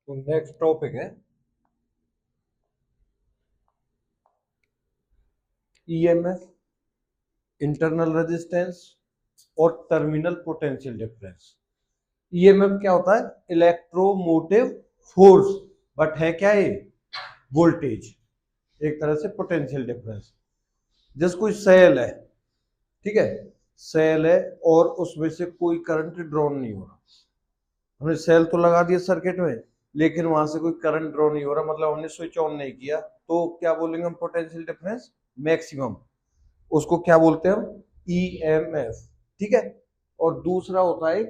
तो next topic है EMF, internal resistance और टर्मिनल पोटेंशियल डिफरेंस। ईएमएफ क्या होता है? इलेक्ट्रोमोटिव फोर्स, बट है क्या ये? वोल्टेज, एक तरह से पोटेंशियल डिफरेंस। जैसे कोई सेल है, ठीक है, सेल है और उसमें से कोई करंट ड्रॉ नहीं हो रहा। हमने सेल तो लगा दिया सर्किट में, लेकिन वहां से कोई करंट ड्रॉ नहीं हो रहा, मतलब हमने स्विच ऑन नहीं किया, तो क्या बोलेंगे हम? Potential difference maximum. उसको क्या बोलते हैं हम? ईएमएफ। ठीक है। और दूसरा होता है,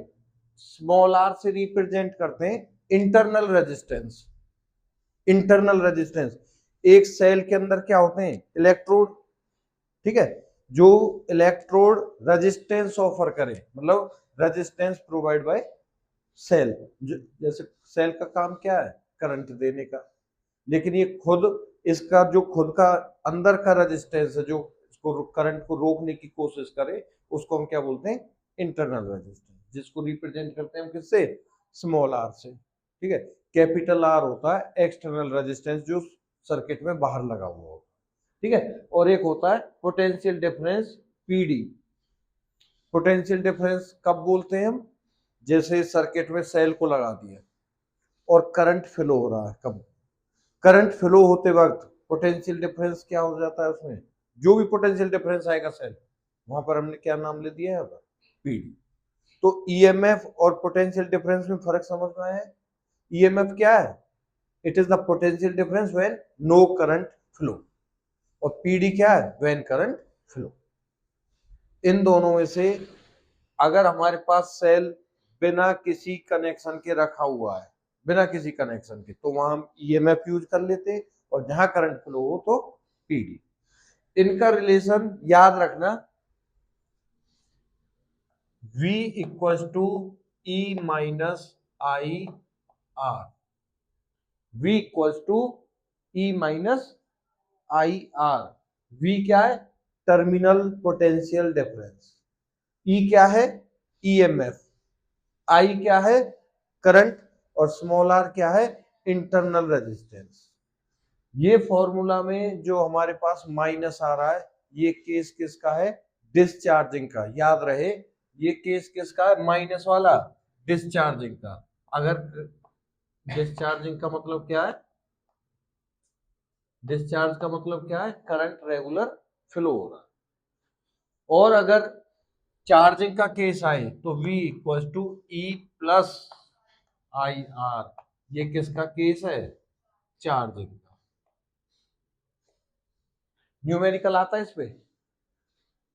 स्मॉल आर से रिप्रेजेंट करते हैं इंटरनल रेजिस्टेंस। इंटरनल रेजिस्टेंस, एक सेल के अंदर क्या होते हैं? इलेक्ट्रोड। ठीक है, जो इलेक्ट्रोड रेजिस्टेंस ऑफर करे, मतलब रेजिस्टेंस प्रोवाइड बाय सेल। जैसे सेल का काम क्या है? करंट देने का, लेकिन ये खुद, इसका जो खुद का अंदर का रेजिस्टेंस है, जो इसको करंट को रोकने की कोशिश करे, उसको हम क्या बोलते हैं? इंटरनल रेजिस्टेंस, जिसको रिप्रेजेंट करते हैं हम किससे? स्मॉल आर से। ठीक है। कैपिटल आर होता है एक्सटर्नल रेजिस्टेंस, जो सर्किट में बाहर लगा हुआ होता है। ठीक है। और एक होता है potential difference, PD. Potential difference कब बोलते हैं हम? जैसे सर्किट में सेल को लगा दिया और करंट फ्लो हो रहा है, कब? करंट फ्लो होते वक्त पोटेंशियल डिफरेंस क्या हो जाता है उसमें? जो भी पोटेंशियल डिफरेंस आएगा सेल, वहां पर हमने क्या नाम ले दिया है? पीडी। तो ईएमएफ और पोटेंशियल डिफरेंस में फर्क समझ में आया है? ईएमएफ क्या है? It is the potential difference when no current flow. और पीडी क्या है? When current flow. इन दोनों में से अगर हमारे पास सेल बिना किसी कनेक्शन के रखा हुआ है, बिना किसी कनेक्शन के, तो वहां हम ईएमएफ यूज कर लेते हैं, और जहां करंट फ्लो हो तो पीडी। इनका रिलेशन याद रखना, V equal to E minus I R. V equal to E minus I R. V क्या है? Terminal potential difference. E क्या है? ईएमएफ। I क्या है? करंट। और स्मॉल r क्या है? Internal resistance. ये फॉर्मूला में जो हमारे पास माइनस आ रहा है, ये केस किसका है? डिस्चार्जिंग का। याद रहे, ये केस किसका है? माइनस वाला, डिस्चार्जिंग का। अगर डिस्चार्जिंग का मतलब क्या है? डिस्चार्ज का मतलब क्या है? करंट रेगुलर फ्लो हो रहा है। और अगर चार्जिंग का केस आए तो V equal to E plus I R. ये किसका केस है? चार्जिंग का। न्यूमेरिकल आता है इस पे,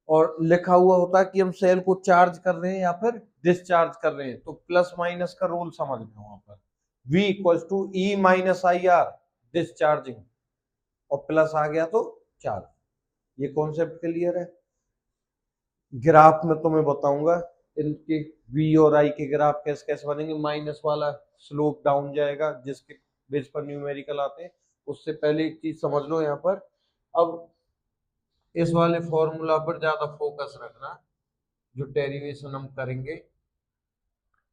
और लिखा हुआ होता है कि हम सेल को चार्ज कर रहे हैं या फिर डिस्चार्ज कर रहे हैं, तो प्लस माइनस का रूल समझ में वहां पर। V equal to E minus I R, discharging, और प्लस आ गया तो चार्ज। ये कॉन्सेप्ट क्लियर है? ग्राफ में तो मैं बताऊंगा इनके V और I के ग्राफ कैसे कैसे बनेंगे। माइनस वाला स्लोप डाउन जाएगा, जिसके बेस पर न्यूमेरिकल आते हैं। उससे पहले एक चीज समझ लो यहाँ पर, अब इस वाले फॉर्मूला पर ज्यादा फोकस रखना। जो डेरिवेशन हम करेंगे,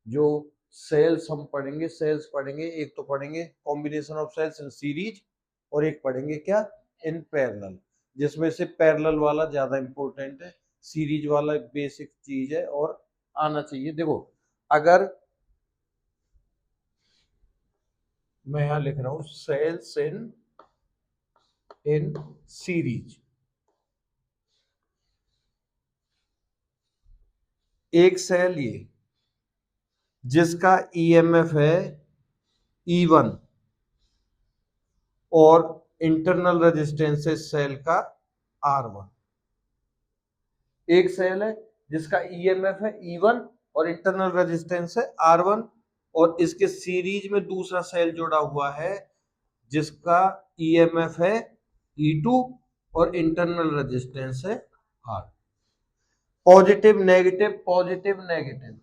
जो सेल्स हम पढ़ेंगे, सेल्स पढ़ेंगे, एक तो पढ़ेंगे combination of cells in series, और एक पढ़ेंगे क्या? In parallel. जिसमें से पैरेलल वाला ज्यादा इंपॉर्टेंट है, सीरीज वाला बेसिक चीज है और आना चाहिए। देखो, अगर मैं यहां लिख रहा हूं सेल्स इन सीरीज, एक सेल ये जिसका ईएमएफ है E1 और इंटरनल रेजिस्टेंस है सेल का R1। एक सेल है जिसका ईएमएफ है E1 और इंटरनल रेजिस्टेंस है R1, और इसके सीरीज में दूसरा सेल जुड़ा हुआ है जिसका ईएमएफ है E2 और इंटरनल रेजिस्टेंस है R। Positive negative, positive negative,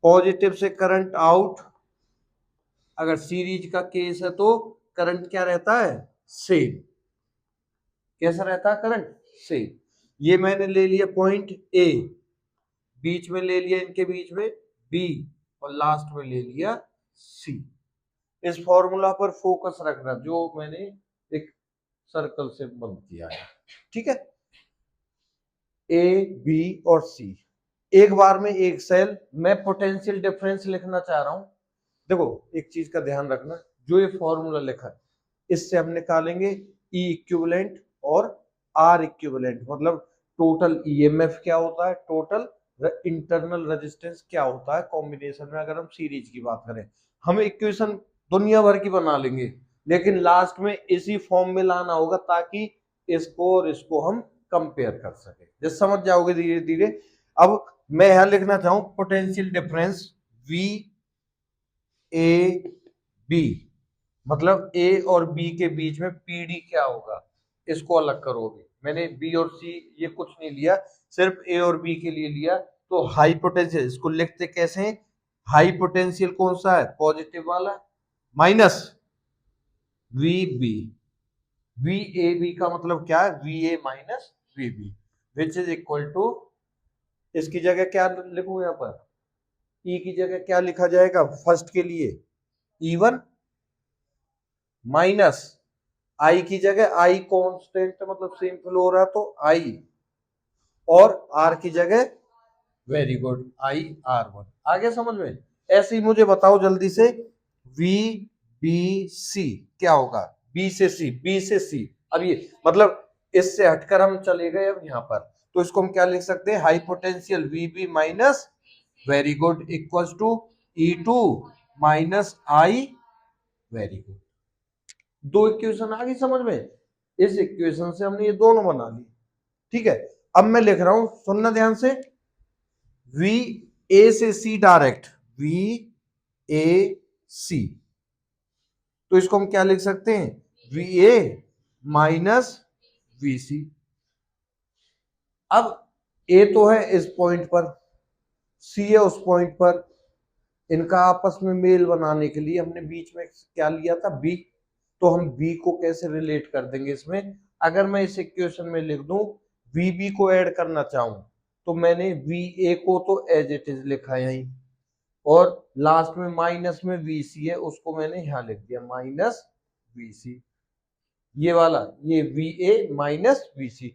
positive से करंट आउट। अगर सीरीज का केस है तो करंट क्या रहता है? सेम। कैसा रहता है करंट? सेम। ये मैंने ले लिया पॉइंट ए, बीच में ले लिया इनके बीच में बी, और लास्ट में ले लिया सी। इस फॉर्मूला पर फोकस रखना जो मैंने एक सर्कल से बंद किया है, ठीक है। ए बी और सी, एक बार में एक सेल, मैं पोटेंशियल डिफरेंस लिखना चाह रहा हूं। देखो एक चीज का ध्यान रखना, जो ये फॉर्मूला लिखा है इससे हम निकालेंगे ई इक्विवेलेंट और आर इक्विवेलेंट, मतलब टोटल ईएमएफ क्या होता है, टोटल इंटरनल रेजिस्टेंस क्या होता है कॉम्बिनेशन में। अगर हम सीरीज की बात करें, हम इक्वेशन दुनिया भर की बना लेंगे, लेकिन लास्ट में इसी फॉर्म में लाना होगा ताकि इसको और इसको हम कंपेयर कर सके, जैसे समझ जाओगे धीरे धीरे। अब मैं यहां लिखना चाहूं potential difference V A B, मतलब ए और बी के बीच में पीडी क्या होगा, इसको अलग करोगे। मैंने बी और सी ये कुछ नहीं लिया, सिर्फ ए और बी के लिए लिया। तो हाई पोटेंशियल इसको लिखते कैसे हैं, हाई पोटेंशियल कौन सा है, पॉजिटिव वाला, minus V B, V A B का मतलब क्या है, V A minus V B, which is equal to, इसकी जगह क्या लिखूं यहां पर, ई की जगह क्या लिखा जाएगा फर्स्ट के लिए, E1 माइनस आई की जगह, आई कांस्टेंट मतलब सेम फ्लो हो रहा तो आई, और आर की जगह, वेरी गुड, IR1। आगे समझ में, ऐसे ही मुझे बताओ जल्दी से, वी बी सी क्या होगा, बी से सी, बी से सी। अब ये मतलब इससे हटकर हम चले गए अब यहां पर, तो इसको हम क्या लिख सकते हैं, high potential V B minus, very good, equals to E2 minus I, very good. दो इक्वेशन आ गई समझ में, इस इक्वेशन से हमने ये दोनों बना ली, ठीक है। अब मैं लिख रहा हूं, सुनना ध्यान से, वी ए से सी डायरेक्ट, वी ए सी, तो इसको हम क्या लिख सकते हैं, वी ए माइनस वी सी। अब ए तो है इस पॉइंट पर, सी है उस पॉइंट पर, इनका आपस में मेल बनाने के लिए हमने बीच में क्या लिया था, बी। तो हम बी को कैसे रिलेट कर देंगे इसमें, अगर मैं इस इक्वेशन में लिख दूं वी बी को ऐड करना चाहूं, तो मैंने वी ए को तो एज इट इज लिखा है यहीं, और लास्ट में माइनस में वी सी है उसको मैंने यहां लिख दिया माइनस वी सी, ये वाला, ये वी ए माइनस वी सी।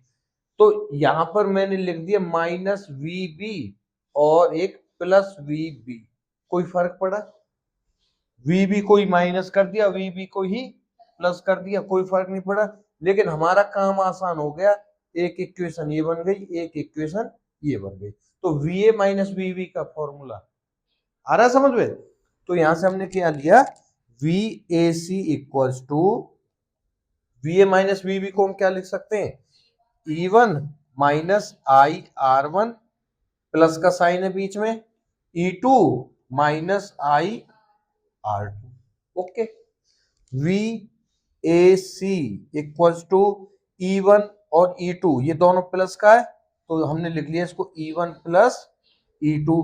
तो यहां पर मैंने लिख दिया माइनस वी बी और एक प्लस वी बी, कोई फर्क पड़ा, वी बी को ही माइनस कर दिया, वी बी को ही प्लस कर दिया, कोई फर्क नहीं पड़ा। लेकिन हमारा काम आसान हो गया, एक इक्वेशन ये बन गई, एक इक्वेशन ये बन गई। तो V A minus V B का फॉर्मूला आ रहा है समझ में। तो यहां से हमने क्या लिया, V A C equals to, V A minus V B को हम क्या लिख सकते हैं, E1 माइनस IR1, प्लस का साइन है बीच में, E2 minus IR2। Okay, V A C equals to E1 और E2, ये दोनों प्लस का है तो हमने लिख लिया इसको E1 प्लस E2,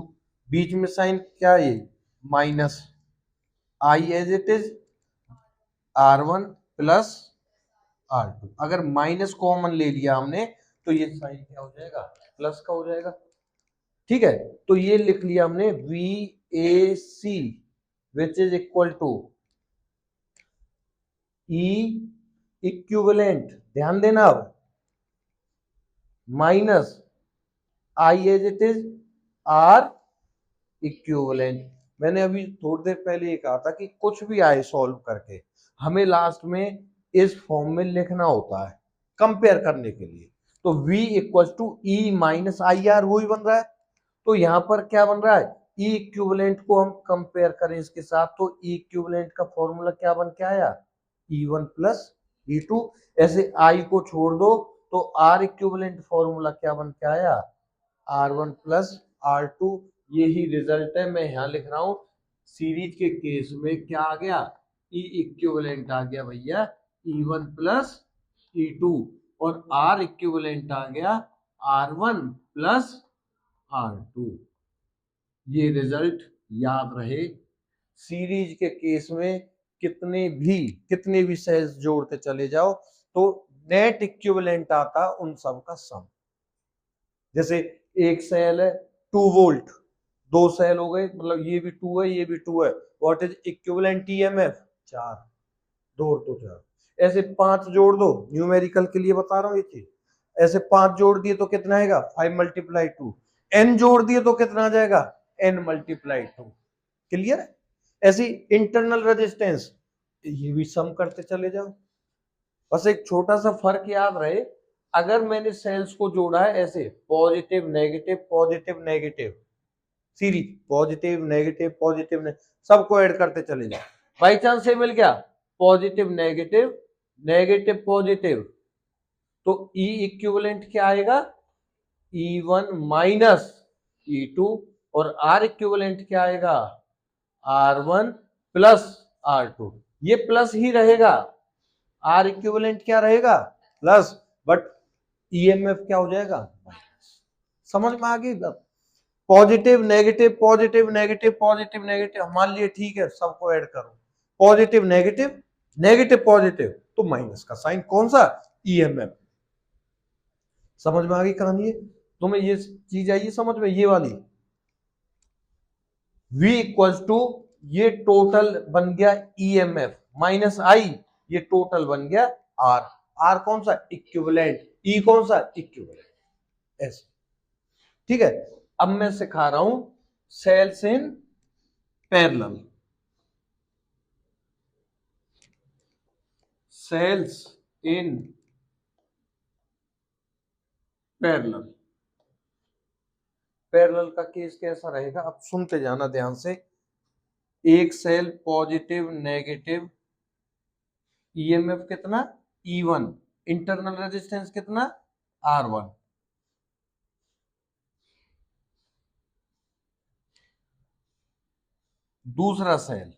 बीच में साइन क्या है, ये minus, I as it is R1 plus R2। अगर माइनस कॉमन ले लिया हमने तो ये साइन क्या हो जाएगा, प्लस का हो जाएगा, ठीक है। तो ये लिख लिया हमने V A C which is equal to E equivalent, ध्यान देना, अब minus I as it is R equivalent. मैंने अभी थोड़ी देर पहले ये कहा था कि कुछ भी आए सॉल्व करके हमें लास्ट में इस फॉर्म में लिखना होता है कंपेयर करने के लिए। तो v equal to E minus I R, वही बन रहा है। तो यहां पर क्या बन रहा है, ई इक्विवेलेंट को हम कंपेयर करें इसके साथ, तो ई इक्विवेलेंट का फॉर्मूला क्या बन के आया, E1 प्लस E2। ऐसे I को छोड़ दो तो R इक्विवेलेंट फॉर्मूला क्या बन के आया, R1 प्लस R2। यही रिजल्ट है, मैं यहां लिख रहा हूं, सीरीज के केस में क्या आ गया, ई इक्विवेलेंट आ गया भैया E1 प्लस E2, और R इक्विवेलेंट आ गया R1 प्लस R2। ये रिजल्ट याद रहे, सीरीज के केस में कितने भी सेल्स जोड़ते चले जाओ तो नेट इक्विवेलेंट आता उन सब का सम। जैसे एक सेल है 2 वोल्ट, दो सेल हो गए, मतलब ये भी 2 है ये भी 2 है, व्हाट इज इक्विवेलेंट ईएमएफ, 4, 2 और 2 4, ऐसे 5 जोड़ दो, न्यूमेरिकल के लिए बता रहा हूँ ये चीज। ऐसे 5 जोड़ दिए तो कितना आएगा 5 मल्टीप्लाई 2, n जोड़ दिए तो कितना आ जाएगा n मल्टीप्लाई 2। क्लियर है? ऐसी इंटरनल रेजिस्टेंस ये भी सम करते चले जाओ। बस एक छोटा सा फर्क याद रहे, अगर मैंने सेल्स को जोड़ा है ऐसे पॉजिटिव नेगेटिव सीरीज, पॉजिटिव सबको ऐड करते चले जाओ, बाई चांस से मिल गया पॉजिटिव नेगेटिव पॉजिटिव, तो E इक्विवेलेंट क्या आएगा E1 माइनस E2, और R इक्विवेलेंट क्या आएगा R1 प्लस R2। ये प्लस ही रहेगा, R इक्विवेलेंट क्या रहेगा प्लस, बट EMF क्या हो जाएगा माइनस। समझ में आ गई बात? पॉजिटिव नेगेटिव मान लिए, ठीक है, सबको ऐड करो, पॉजिटिव नेगेटिव पॉजिटिव, तो माइनस का साइन कौन सा EMF। समझ में आ गई कहानी? तुम्हें ये चीज आई समझ में, ये वाली V इक्वल्स टू ये टोटल बन गया EMF माइनस I, ये टोटल बन गया R कौन सा इक्विवेलेंट, E कौन सा इक्विवेलेंट, ऐसे। ठीक है, अब मैं सिखा रहा हूं cells in parallel. Cells in parallel, parallel का केस कैसा रहेगा, अब सुनते जाना ध्यान से। एक सेल पॉजिटिव नेगेटिव, EMF कितना E1, इंटरनल रेजिस्टेंस कितना R1। दूसरा सेल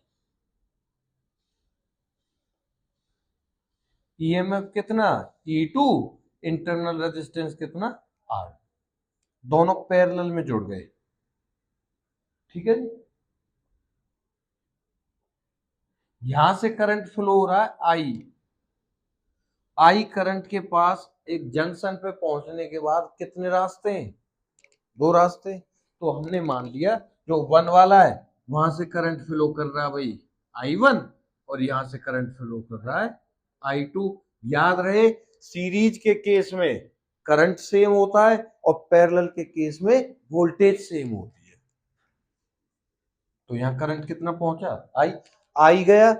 EMF कितना E2, इंटरनल रेजिस्टेंस कितना R। दोनों पैरेलल में जुड़ गए। ठीक है जी, यहां से करंट फ्लो हो रहा है I करंट के पास एक जंक्शन पे पहुंचने के बाद कितने रास्ते हैं, 2 रास्ते। तो हमने मान लिया जो 1 वाला है वहां से करंट फ्लो कर रहा है भाई I1, और यहां से करंट फ्लो कर रहा है I2। याद रहे सीरीज के केस में करंट सेम होता है और पैरेलल के केस में वोल्टेज सेम होती है। तो यहाँ करंट कितना पहुंचा I गया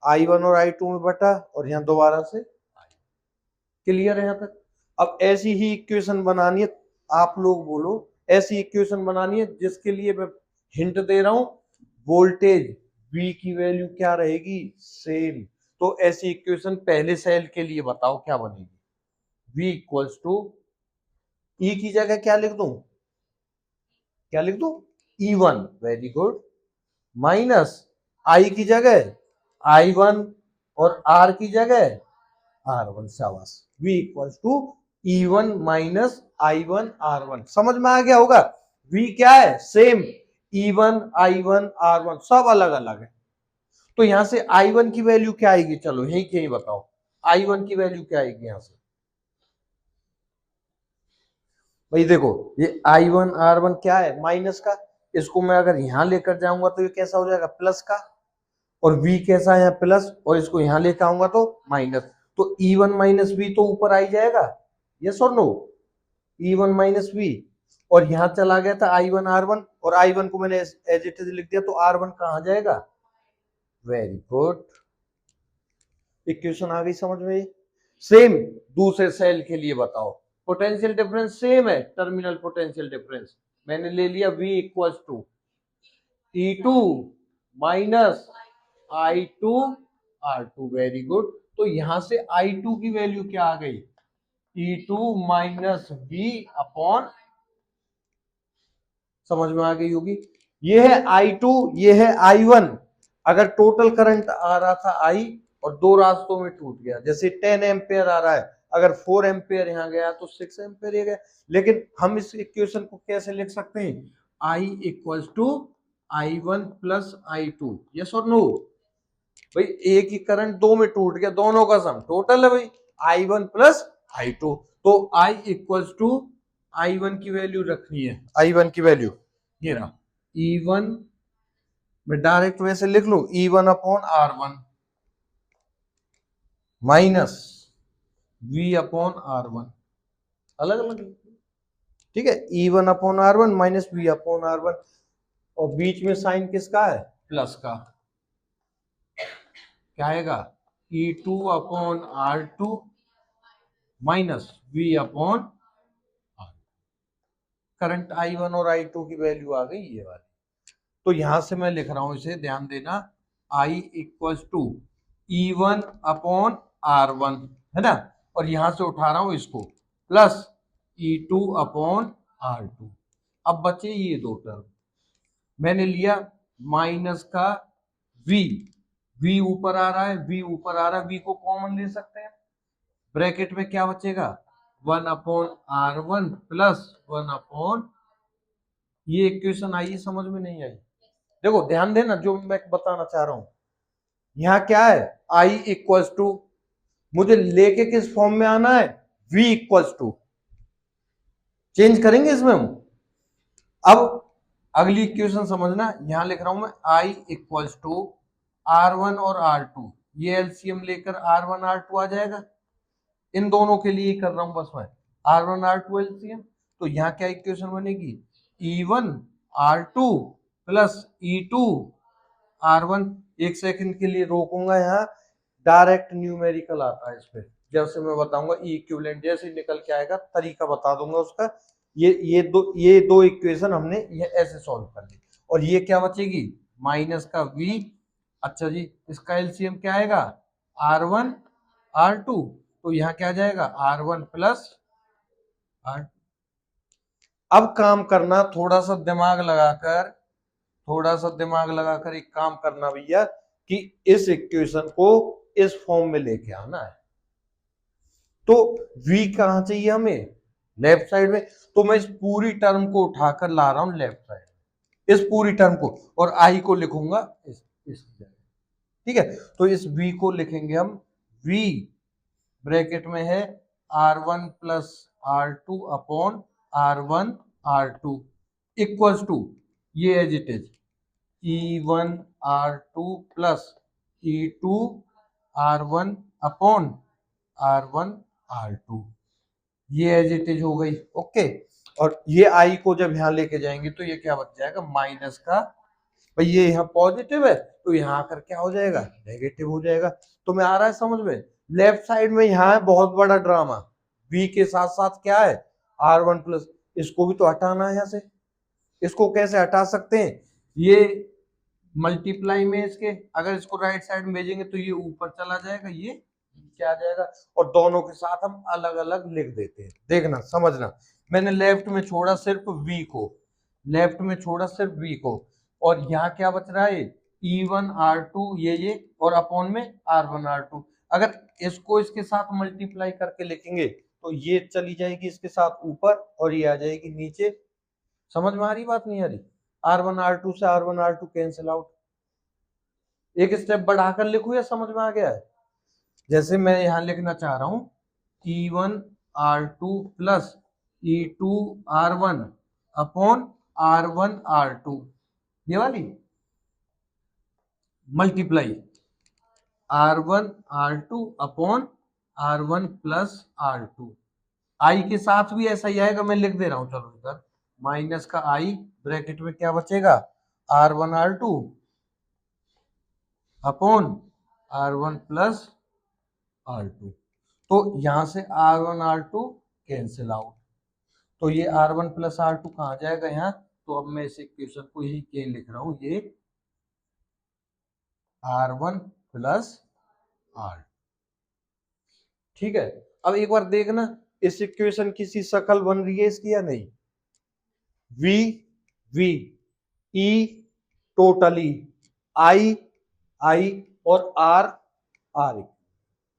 I1 और I2 में बटा, और यहाँ दोबारा से क्लियर है यहाँ तक। अब ऐसी ही इक्वेशन बनानी है, आप लोग बोलो ऐसी इक्वेशन बनानी है जिसके लिए मैं हिंट दे रहा हूं, वोल्टेज V की वैल्यू क्या रहेगी सेम। तो ऐसी इक्वेशन पहले सेल के लिए बताओ क्या बनेगी, V इक्वल्स टू E की जगह क्या लिख दूं E1, very good, minus I की जगह I1 और R की जगह R1, शाबाश। V equals to E1 minus I1 R1। समझ में आ गया होगा, V क्या है सेम, E1 I1 R1 सब अलग अलग है। तो यहां से I1 की वैल्यू क्या आएगी, चलो यही बताओ I1 की वैल्यू क्या आएगी यहां से। भाई देखो ये I1 R1 क्या है माइनस का, इसको मैं अगर यहां लेकर जाऊंगा तो ये कैसा हो जाएगा प्लस का, और V कैसा है प्लस, और इसको यहां लेकर आऊंगा तो माइनस। तो E1 माइनस V तो ऊपर आ ही जाएगा, यस और नो, E1 माइनस V। और यहां चला गया था I1 R1, और I1 को मैंने एज इट इज लिख दिया, तो R1 कहां जाएगा, वेरी गुड, इक्वेशन आ गई समझ में। सेम दूसरे सेल के लिए बताओ, पोटेंशियल डिफरेंस सेम है, टर्मिनल पोटेंशियल डिफरेंस मैंने ले लिया V equals to E2 minus I2 R2, very good. तो यहां से I2 की वैल्यू क्या आ गई E2 माइनस V अपॉन, समझ में आ गई होगी। ये है I2, ये है I1। अगर टोटल करंट आ रहा था I और 2 रास्तों में टूट गया, जैसे 10 एम्पियर आ रहा है, अगर 4 एम्पियर यहां गया तो 6 एम्पियर ये गया। लेकिन हम इस इक्वेशन को कैसे लिख सकते हैं, I equals to I1 plus I2, yes और नो। भाई एक ही करंट 2 में टूट गया, दोनों का सम टोटल है भाई I1 प्लस I2। तो I इक्वल्स टू I1 की वैल्यू रखनी है, I1 की वैल्यू ये रहा E1, मैं डायरेक्ट वैसे लिख लू E1 upon R1, minus V upon R one, अलग अलग, ठीक है, E1/R1 minus V upon R1, और बीच में साइन किसका है, प्लस का, क्या आएगा E2/R2 minus V upon R. Current I1 और I2 की वैल्यू आ गई ये वाली। तो यहां से मैं लिख रहा हूं इसे, ध्यान देना, I इक्वल्स टू E1/R1, है ना, और यहां से उठा रहा हूं इसको प्लस E2/R2। अब बचे ये दो टर्म, मैंने लिया माइनस का v, v ऊपर आ रहा है, v ऊपर आ रहा है, v को कॉमन ले सकते हैं, ब्रैकेट में क्या बचेगा 1/R1 प्लस 1/, ये इक्वेशन आई समझ में नहीं आई? देखो ध्यान देना जो मैं बताना चाह रहा हूं, यहां क्या है I इक्वल्स टू, मुझे लेके किस फॉर्म में आना है, v इक्वल्स टू, चेंज करेंगे इसमें हम। अब अगली इक्वेशन समझना, यहां लिख रहा हूं मैं I इक्वल्स टू R1 और R2, ये एलसीएम लेकर R1 R2 आ जाएगा, इन दोनों के लिए कर रहा हूं बस मैं, R1 R2 एलसीएम। तो यहां क्या इक्वेशन बनेगी, E1/R2 प्लस E2/R1। एक सेकंड के लिए रोकूंगा, यहाँ डायरेक्ट न्यूमेरिकल आता है इस पे, जैसे मैं बताऊंगा ई इक्विवेलेंट जैसे निकल के आएगा, तरीका बता दूंगा उसका। ये दो इक्वेशन हमने ये ऐसे सॉल्व कर ली, और ये क्या बचेगी माइनस का v, अच्छा जी इसका एलसीएम क्या आएगा R1 R2, तो यहाँ क्या आ जाएगा R1 प्लस R। अब काम करना थोड़ा सा दिमाग लगाकर, थोड़ा सा दिमाग लगाकर एक काम करना भैया, कि इस इक्वेशन को इस फॉर्म में लेके आना है। तो v कहां चाहिए हमें, लेफ्ट साइड में, तो मैं इस पूरी टर्म को उठाकर ला रहा हूं लेफ्ट साइड, इस पूरी टर्म को, और i को लिखूंगा इस जगह, ठीक है। तो इस v को लिखेंगे हम v, ब्रैकेट में है R1 plus R2 upon R1 R2 equals to, ये as it is E1/R2 plus E2/R1 upon R1 R2, ये एज इट इज हो गई, ओके। और ये I को जब यहां लेके जाएंगे तो ये क्या बच जाएगा माइनस का, भाई ये यहाँ पॉजिटिव है तो यहाँ आकर क्या हो जाएगा नेगेटिव हो जाएगा। तो मैं आ रहा है समझ में, लेफ्ट साइड में यहाँ है बहुत बड़ा ड्रामा, v के साथ साथ क्या है R1 प्लस, इसको भी तो हटाना है यहाँ से, इसको कैसे हटा सकते हैं, ये मल्टीप्लाई में इसके, अगर इसको राइट साइड में भेजेंगे तो ये ऊपर चला जाएगा, ये नीचे आ जाएगा, और दोनों के साथ हम अलग अलग लिख देते हैं। देखना समझना, मैंने लेफ्ट में छोड़ा सिर्फ v को, लेफ्ट में छोड़ा सिर्फ v को, और यहाँ क्या बच रहा है E1/R2 ये, और अपॉन में R1/R2। अगर इसको इसके साथ मल्टीप्लाई करके लिखेंगे तो ये चली जाएगी इसके साथ ऊपर, और ये आ जाएगी नीचे। समझ में आ रही बात, नहीं आ रही, R1/R2 से R1/R2 कैंसिल आउट, एक स्टेप बढ़ाकर लिखूं या समझ में आ गया है? जैसे मैं यहां लिखना चाह रहा हूं E1/R2 plus E2/R1 upon R1/R2, ये वाली multiply R1/R2 upon R1 plus R2, आई के साथ भी ऐसा ही आएगा, मैं लिख दे रहा हूं, चलो इधर माइनस का आई, ब्रैकेट में क्या बचेगा R1/R2 upon R1 plus R2। तो यहां से R1 R2 कैंसिल आउट, तो ये R1 प्लस R2 कहां जाएगा यहाँ, तो अब मैं इस इक्वेशन को यही के लिख रहा हूं, ये R1 प्लस R, ठीक है। अब एक बार देखना इस इक्वेशन की सी शक्ल बन रही है इसकी या नहीं, V V E totally I I और R R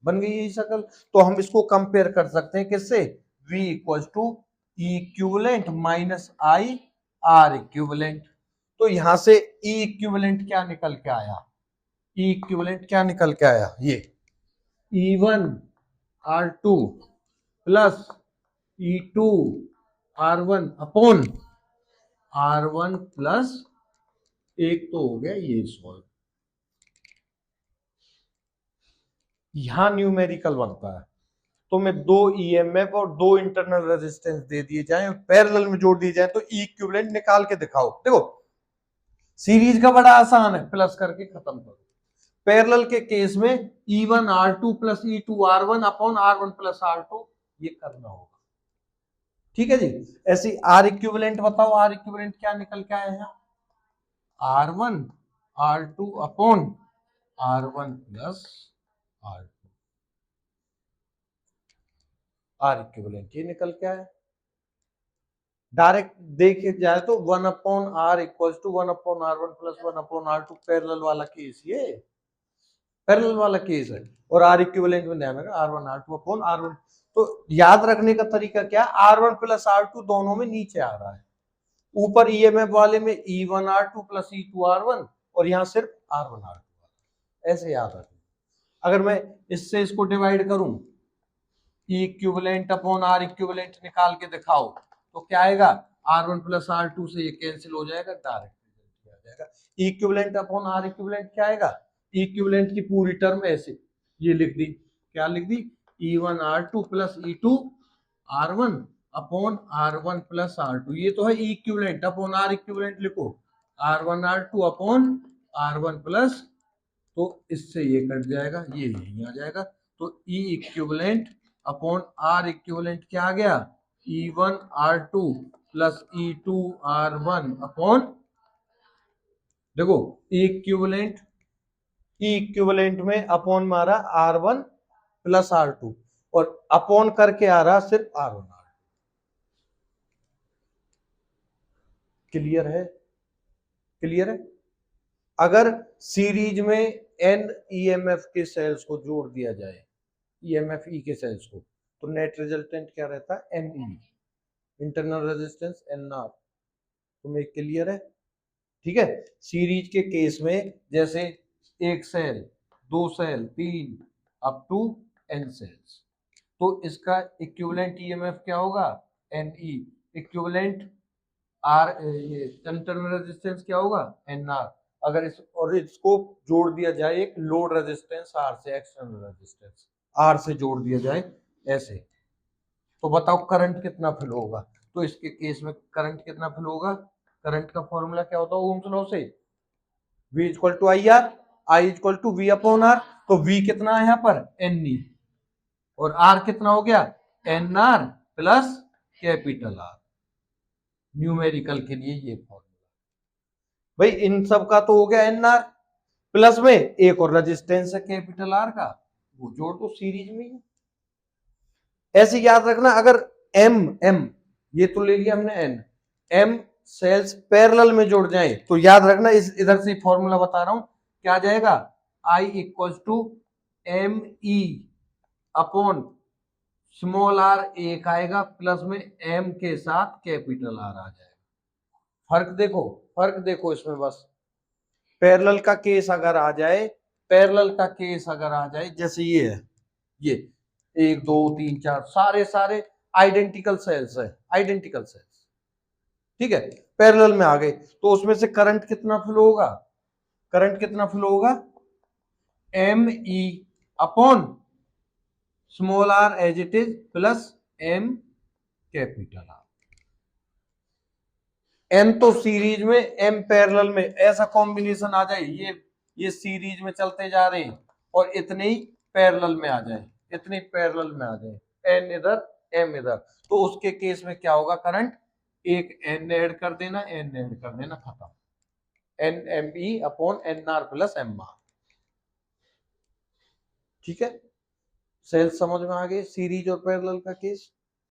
बन गई यही शक्ल। तो हम इसको कंपेयर कर सकते हैं किससे, V equals to E equivalent minus I R equivalent. तो यहां से ई इक्विवेलेंट क्या निकल के आया, ई इक्विवेलेंट क्या निकल के आया, ये E1/R2 plus E2/R1 upon R1 plus, एक तो हो गया ये सॉल्व, यहां न्यूमेरिकल बनता है। तो मैं दो ईएमएफ और दो इंटरनल रेजिस्टेंस दे दिए जाएं और पैरेलल में जोड़ दिए जाए तो ई इक्विवेलेंट निकाल के दिखाओ। देखो सीरीज का बड़ा आसान है, प्लस करके खत्म करो। पैरेलल के केस में E1R2 plus E2R1 upon R1 plus R2 ये करना होगा। ठीक है जी। ऐसी आर इक्विवेलेंट बताओ, आर इक्विवेलेंट क्या निकल के आया है? R1 R2 upon R1 plus R2 are equivalent ये निकल के आया। डायरेक्ट देखे जाए तो 1 upon R equals to 1 upon R1 plus 1 upon R2 parallel वाला केस, ये पैरेलल वाला केस है। और आर इक्विवेलेंट में ध्यान रखना R1 R2 अपॉन R1। तो याद रखने का तरीका क्या? R1 प्लस R2 दोनों में नीचे आ रहा है, ऊपर ईएमएफ वाले में E1R2 प्लस E2R1 और यहां सिर्फ R1R2। ऐसे याद रखना। अगर मैं इससे इसको डिवाइड करूं, ई इक्विवेलेंट अपॉन आर इक्विवेलेंट निकाल के दिखाओ तो क्या आएगा? R1 प्लस R2 से ये कैंसिल हो जाएगा, डायरेक्ट आ जाएगा। ई इक्विवेलेंट अपॉन आर इक्विवेलेंट क्या आएगा? ई इक्विवेलेंट की पूरी टर्म ऐसे ये लिख दी, क्या लिख दी? E1R2 plus E2R1 upon R1 plus R2। ये तो है ई इक्विवेलेंट, अपॉन आर इक्विवेलेंट लिखो R1R2 अपॉन R1 प्लस, तो इससे ये कट जाएगा, ये यहीं आ जाएगा। तो ई इक्विवेलेंट अपॉन आर इक्विवेलेंट क्या आ गया? E1R2 प्लस E2R1 अपॉन, देखो ई इक्विवेलेंट में अपॉन मारा R1 प्लस R2 और अपॉन करके आ रहा सिर्फ R1 R2। क्लियर है? क्लियर है? अगर सीरीज में एन ईएमएफ के सेल्स को जोड़ दिया जाए, ईएमएफ ई के सेल्स को, तो नेट रिजल्टेंट क्या रहता है? N E, internal resistance N R. तुम्हें क्लियर है? ठीक है। सीरीज के केस में जैसे एक सेल, दो सेल, तीन, अप टू एन सेल्स, तो इसका इक्विवेलेंट ईएमएफ क्या होगा? N E. इक्विवेलेंट आर, ये इंटरनल रेजिस्टेंस क्या होगा? N R. अगर इस और इसको जोड़ दिया जाए एक लोड रेजिस्टेंस आर से, एक्सटर्नल रेजिस्टेंस आर से जोड़ दिया जाए ऐसे, तो बताओ करंट कितना फ्लो होगा? तो इसके केस में करंट कितना फ्लो होगा? करंट का फॉर्मूला क्या होता है ओम्स लॉ से? V equal to I R, I equal to V upon R. तो V कितना है यहाँ पर? एन ई, और R कितना हो गया? N R plus capital R. Numerical के लिए ये फॉर्मूला। भाई इन सब का तो हो गया एन आर, प्लस में एक और रेजिस्टेंस है कैपिटल आर का, वो जोड़ दो सीरीज में। ऐसे याद रखना, अगर एम एम ये तो ले लिया हमने, एन एम सेल्स पैरेलल में जोड़ जाए तो याद रखना, इस इधर से फॉर्मूला बता रहा हूं, क्या आ जाएगा? I equal to M E upon small R एक आएगा, प्लस में एम के साथ कैपिटल आर आ जाएगा। फर्क देखो, फर्क देखो इसमें बस। पैरेलल का केस अगर आ जाए, पैरेलल का केस अगर आ जाए, जैसे ये है, ये 1 2 3 4 सारे सारे आइडेंटिकल सेल्स है, आइडेंटिकल सेल्स, ठीक है, पैरेलल में आ गए, तो उसमें से करंट कितना फ्लो होगा? करंट कितना फ्लो होगा? M E upon small R as it is plus M capital R. M तो सीरीज में, एम पैरेलल में, ऐसा कॉम्बिनेशन आ जाए, ये सीरीज में चलते जा रहे हैं और इतने ही पैरेलल में आ जाए, इतने पैरेलल में आ जाए, एन इधर एम इधर, तो उसके केस में क्या होगा? करंट एक एन ऐड कर देना, एन ऐड कर देना, खत्म। N M E upon N R plus M R. ठीक है, सेल्स समझ में आ गए, सीरीज और पैरेलल का केस।